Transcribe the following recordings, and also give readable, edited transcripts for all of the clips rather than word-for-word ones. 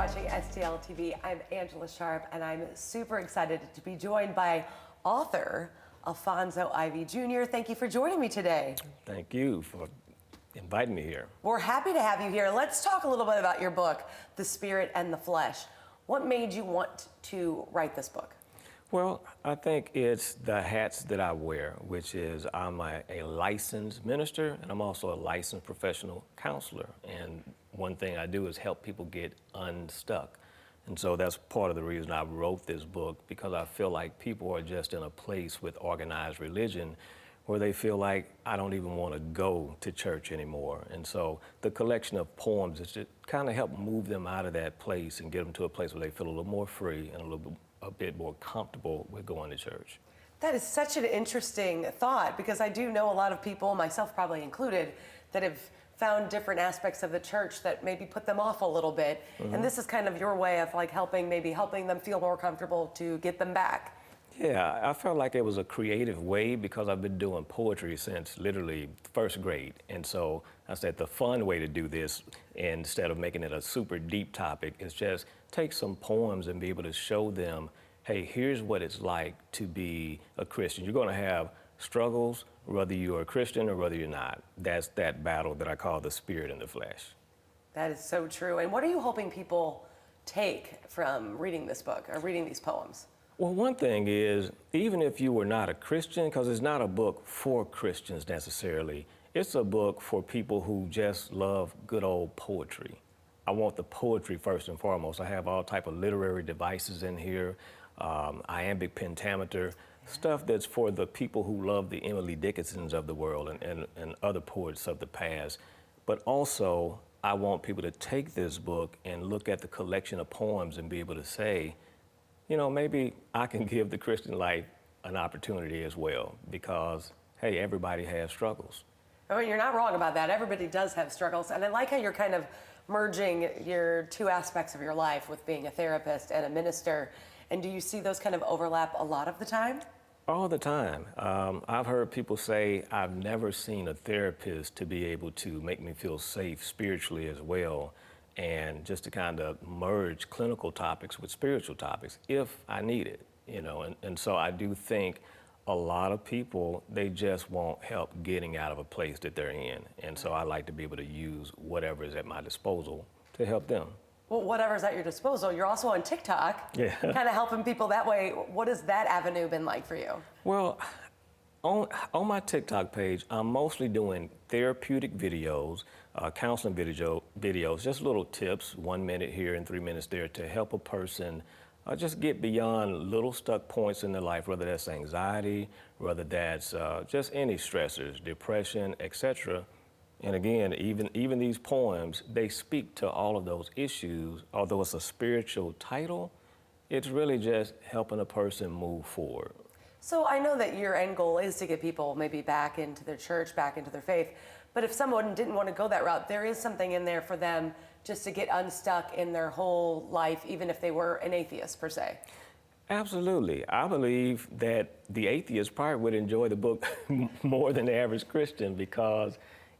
watching STL TV. I'm Angella Sharpe, and I'm super excited to be joined by author Alphonso Ivy Jr. Thank you for joining me today. Thank you for inviting me here. We're happy to have you here. Let's talk a little bit about your book, The Spirit and the Flesh. What made you want to write this book? Well, I think it's the hats that I wear, which is I'm a licensed minister, and I'm also a licensed professional counselor. And one thing I do is help people get unstuck. And so that's part of the reason I wrote this book, because I feel like people are just in a place with organized religion where they feel like I don't even want to go to church anymore. And so the collection of poems is to kind of help move them out of that place and get them to a place where they feel a little more free and a bit more comfortable with going to church. That is such an interesting thought, because I do know a lot of people, myself probably included, that have found different aspects of the church that maybe put them off a little bit. Mm-hmm. And this is kind of your way of like helping them feel more comfortable to get them back. Yeah, I felt like it was a creative way because I've been doing poetry since literally first grade. And so I said the fun way to do this, instead of making it a super deep topic, is just take some poems and be able to show them, hey, here's what it's like to be a Christian. You're going to have struggles, whether you're a Christian or whether you're not. That's that battle that I call the spirit and the flesh. That is so true. And what are you hoping people take from reading this book or reading these poems? Well, one thing is, even if you were not a Christian, because it's not a book for Christians necessarily, it's a book for people who just love good old poetry. I want the poetry first and foremost. I have all type of literary devices in here, iambic pentameter, stuff that's for the people who love the Emily Dickinsons of the world and other poets of the past. But also, I want people to take this book and look at the collection of poems and be able to say, you know, maybe I can give the Christian life an opportunity as well, because, hey, everybody has struggles. I mean, you're not wrong about that. Everybody does have struggles. And I like how you're kind of merging your two aspects of your life with being a therapist and a minister. And do you see those kind of overlap a lot of the time? All the time. I've heard people say, I've never seen a therapist to be able to make me feel safe spiritually as well, and just to kind of merge clinical topics with spiritual topics if I need it, you know. And so I do think a lot of people, they just want help getting out of a place that they're in. And so I like to be able to use whatever is at my disposal to help them. Well, whatever's at your disposal. You're also on TikTok, yeah, kind of helping people that way. What has that avenue been like for you? Well, on my TikTok page, I'm mostly doing therapeutic videos, counseling videos, just little tips, 1 minute here and 3 minutes there, to help a person just get beyond little stuck points in their life, whether that's anxiety, whether that's just any stressors, depression, etc. And again, even these poems, they speak to all of those issues. Although it's a spiritual title, it's really just helping a person move forward. So I know that your end goal is to get people maybe back into their church, back into their faith. But if someone didn't want to go that route, there is something in there for them just to get unstuck in their whole life, even if they were an atheist per se. Absolutely. I believe that the atheist probably would enjoy the book more than the average Christian, because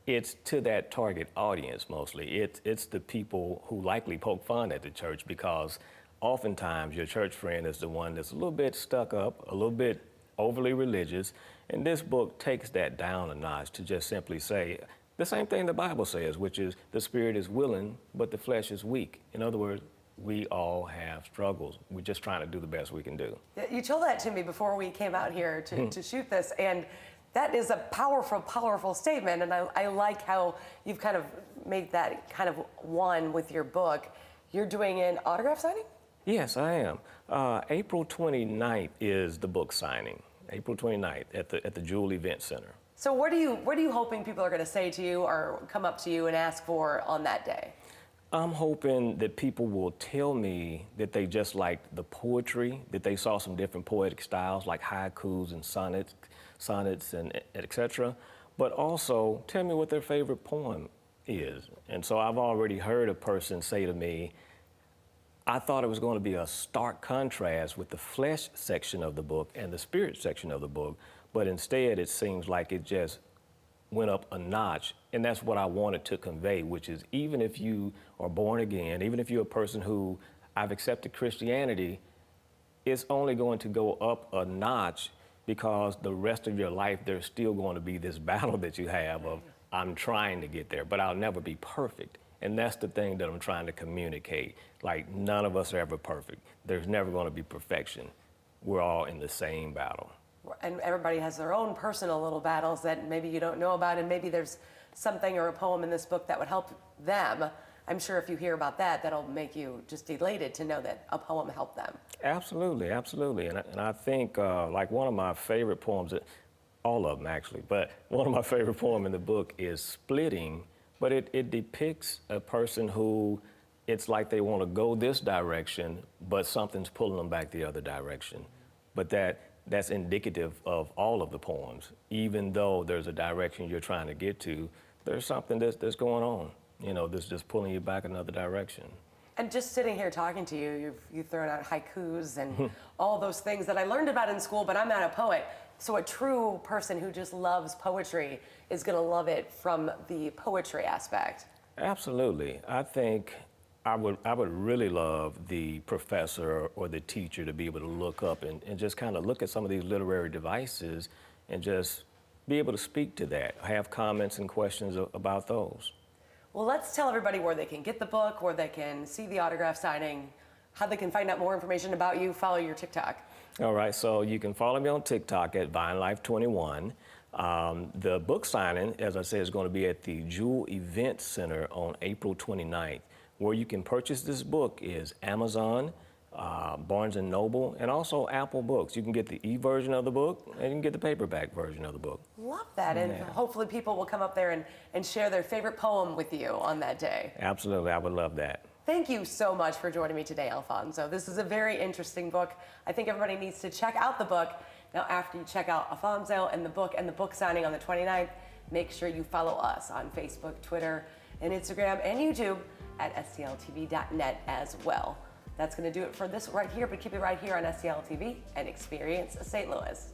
it's to that target audience mostly. It's the people who likely poke fun at the church, because oftentimes your church friend is the one that's a little bit stuck up, a little bit overly religious, and this book takes that down a notch to just simply say the same thing the Bible says, which is the spirit is willing, but the flesh is weak. In other words, we all have struggles. We're just trying to do the best we can do. You told that to me before we came out here to shoot this, and that is a powerful, powerful statement, and I like how you've kind of made that kind of one with your book. You're doing an autograph signing? Yes, I am. April 29th is the book signing. April 29th at the Jewel Event Center. So what are you hoping people are going to say to you or come up to you and ask for on that day? I'm hoping that people will tell me that they just liked the poetry, that they saw some different poetic styles like haikus and sonnets and etc. But also tell me what their favorite poem is. And so I've already heard a person say to me, I thought it was going to be a stark contrast with the flesh section of the book and the spirit section of the book, but instead it seems like it just went up a notch, and that's what I wanted to convey, which is even if you are born again, even if you're a person who I've accepted Christianity, it's only going to go up a notch because the rest of your life there's still going to be this battle that you have of I'm trying to get there, but I'll never be perfect. And that's the thing that I'm trying to communicate. Like, none of us are ever perfect. There's never going to be perfection. We're all in the same battle. And everybody has their own personal little battles that maybe you don't know about, and maybe there's something or a poem in this book that would help them. I'm sure if you hear about that, that'll make you just elated to know that a poem helped them. Absolutely, absolutely. And I think like one of my favorite poems, all of them actually, but one of my favorite poems in the book is Splitting, but it depicts a person who it's like they want to go this direction, but something's pulling them back the other direction. But that's indicative of all of the poems. Even though there's a direction you're trying to get to, there's something that's going on, you know, that's just pulling you back another direction. And just sitting here talking to you, you've thrown out haikus and all those things that I learned about in school, but I'm not a poet. So a true person who just loves poetry is going to love it from the poetry aspect. Absolutely. I think I would really love the professor or the teacher to be able to look up and just kind of look at some of these literary devices and just be able to speak to that, have comments and questions about those. Well, let's tell everybody where they can get the book, where they can see the autograph signing, how they can find out more information about you, follow your TikTok. All right, so you can follow me on TikTok at VineLife21. The book signing, as I said, is going to be at the Jewel Event Center on April 29th. Where you can purchase this book is Amazon, Barnes & Noble, and also Apple Books. You can get the e-version of the book, and you can get the paperback version of the book. Love that, and hopefully people will come up there and share their favorite poem with you on that day. Absolutely, I would love that. Thank you so much for joining me today, Alphonso. This is a very interesting book. I think everybody needs to check out the book. Now, after you check out Alphonso and the book signing on the 29th, make sure you follow us on Facebook, Twitter, and Instagram, and YouTube at stltv.net as well. That's going to do it for this right here, but keep it right here on STL TV and Experience St. Louis.